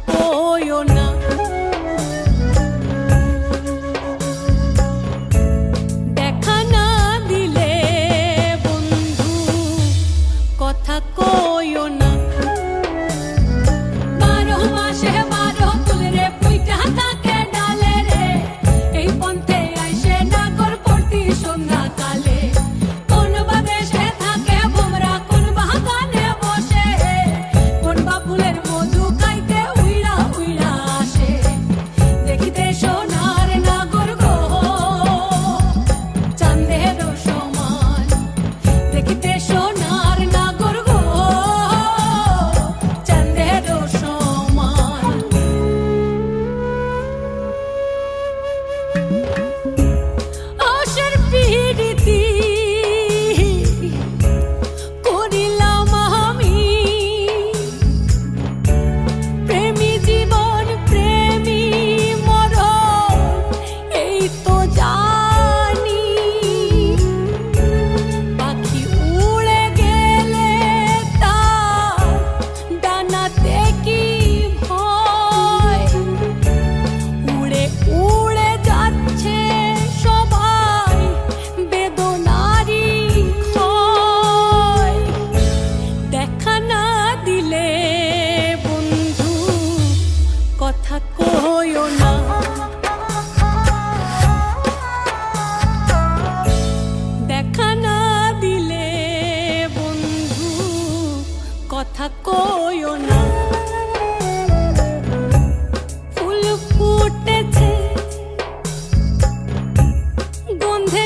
কইও না। দেখা না দিলে বন্ধু কথা কইও না। 12 মাসে 12 ফুল রে পুইটা থাকে ডালে রে, এই পন্থে আইসে নাগর পড়তি সন্ধ্যা কালে। কোন বা দেশে থাকে ভোমরা, কোন বাগানে বসে, কোন বা ফুলের মধু খাইতে উইড়া উইড়া আসে। দেখিতে সোনার নাগর গো চাঁদের সমান, দেখিতে সোনার নাগর গো চাঁদের সমান। আশার পিরিতি করিলাম আমি, প্রেমী জীবন প্রেমী মরণ এই তো জানি। পাখি উড়ে গেলে তার ডানাতে কি ভয়, উড়ে উড়ে যাচ্ছে সবাই বেদনারি ক্ষয়। দেখা না দিলে বন্ধু কথা কইও না। দেখা না দিলে বন্ধু কথা কইও না। ফুল ফুটেছে গন্ধে